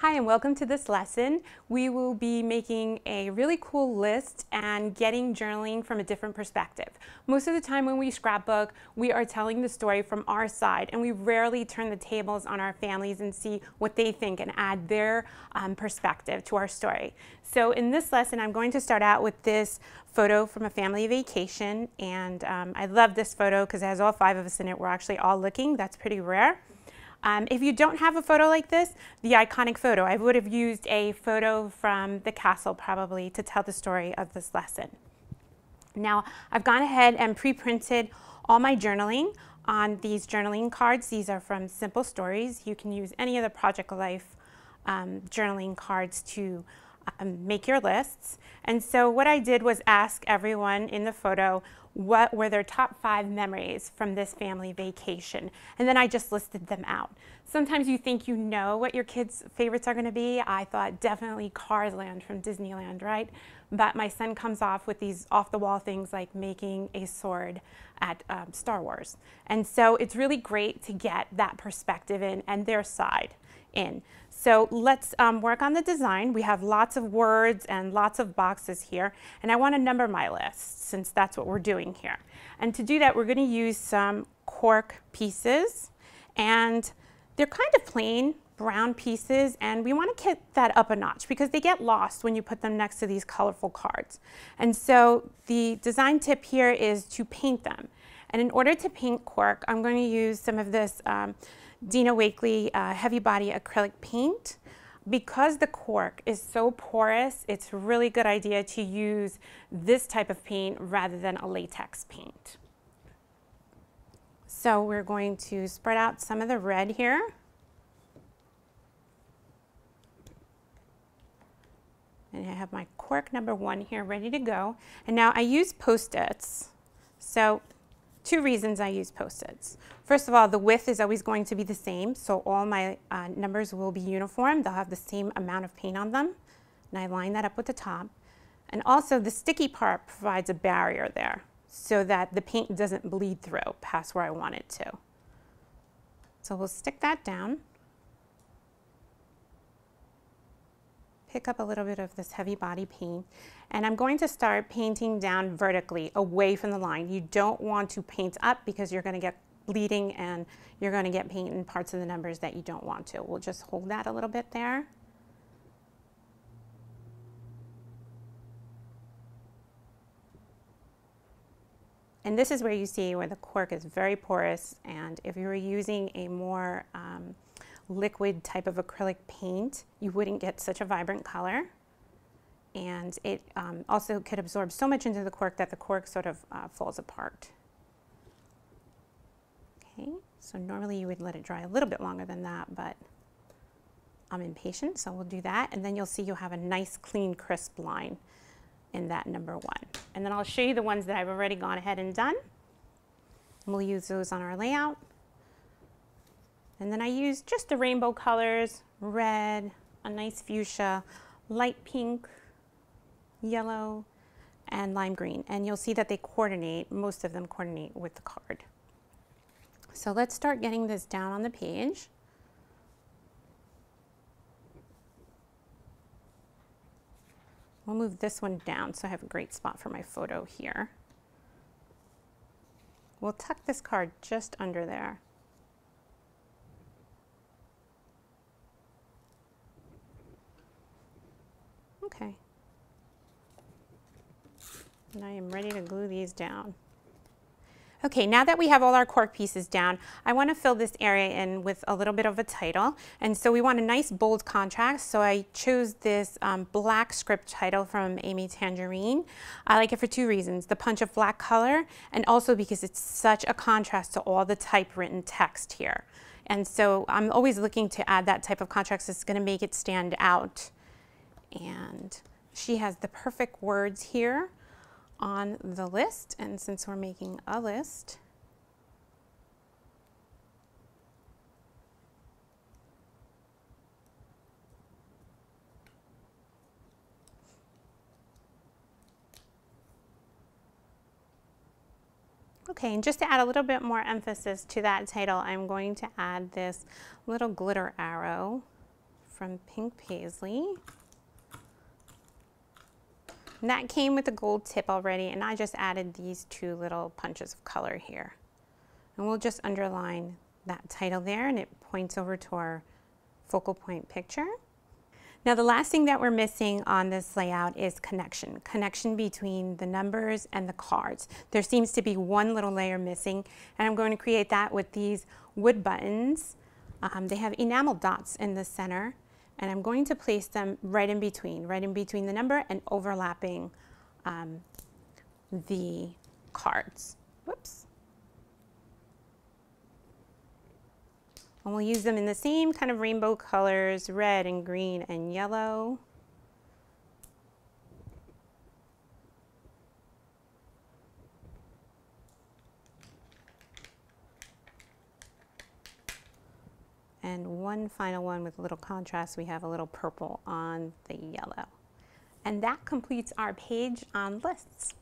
Hi and welcome to this lesson. We will be making a really cool list and getting journaling from a different perspective. Most of the time when we scrapbook, we are telling the story from our side and we rarely turn the tables on our families and see what they think and add their perspective to our story. So in this lesson, I'm going to start out with this photo from a family vacation, and I love this photo because it has all 5 of us in it. We're actually all looking. That's pretty rare. If you don't have a photo like this, the iconic photo, I would have used a photo from the castle probably to tell the story of this lesson. Now, I've gone ahead and pre-printed all my journaling on these journaling cards. These are from Simple Stories. You can use any of the Project Life journaling cards to make your lists. And so what I did was ask everyone in the photo what were their top 5 memories from this family vacation. And then I just listed them out. Sometimes you think you know what your kids' favorites are going to be. I thought definitely Cars Land from Disneyland, right? But my son comes off with these off-the-wall things like making a sword at Star Wars. And so it's really great to get that perspective in and their side in. So let's work on the design. We have lots of words and lots of boxes here, and I want to number my list since that's what we're doing here. And to do that, we're going to use some cork pieces, and they're kind of plain brown pieces, and we want to get that up a notch because they get lost when you put them next to these colorful cards. And so the design tip here is to paint them. And in order to paint cork, I'm going to use some of this Dina Wakley heavy body acrylic paint. Because the cork is so porous, it's a really good idea to use this type of paint rather than a latex paint. So we're going to spread out some of the red here. And I have my cork number 1 here ready to go. And now I use Post-its. So 2 reasons I use Post-its. First of all, the width is always going to be the same, so all my numbers will be uniform. They'll have the same amount of paint on them, and I line that up with the top. And also, the sticky part provides a barrier there so that the paint doesn't bleed through past where I want it to. So we'll stick that down. Pick up a little bit of this heavy body paint, and I'm going to start painting down vertically away from the line. You don't want to paint up because you're going to get bleeding and you're going to get paint in parts of the numbers that you don't want to. We'll just hold that a little bit there. And this is where you see where the cork is very porous, and if you were using a more liquid type of acrylic paint, you wouldn't get such a vibrant color. And it also could absorb so much into the cork that the cork sort of falls apart. Okay, so normally you would let it dry a little bit longer than that, but I'm impatient, so we'll do that. And then you'll see you'll have a nice, clean, crisp line in that number 1. And then I'll show you the ones that I've already gone ahead and done. We'll use those on our layout. And then I use just the rainbow colors, red, a nice fuchsia, light pink, yellow, and lime green. And you'll see that they coordinate, most of them coordinate with the card. So let's start getting this down on the page. We'll move this one down so I have a great spot for my photo here. We'll tuck this card just under there. Okay. And I am ready to glue these down. Okay, now that we have all our cork pieces down, I want to fill this area in with a little bit of a title. And so we want a nice bold contrast. So I chose this black script title from Amy Tangerine. I like it for 2 reasons: the punch of black color, and also because it's such a contrast to all the typewritten text here. And so I'm always looking to add that type of contrast that's going to make it stand out. And she has the perfect words here on the list, and since we're making a list, okay, and just to add a little bit more emphasis to that title, I'm going to add this little glitter arrow from Pink Paisley. And that came with a gold tip already, and I just added these 2 little punches of color here. And we'll just underline that title there, and it points over to our focal point picture. Now the last thing that we're missing on this layout is connection. Connection between the numbers and the cards. There seems to be one little layer missing, and I'm going to create that with these wood buttons. They have enamel dots in the center, and I'm going to place them right in between the number and overlapping the cards. Whoops. And we'll use them in the same kind of rainbow colors, red and green and yellow. And one final one with a little contrast, we have a little purple on the yellow. And that completes our page on lists.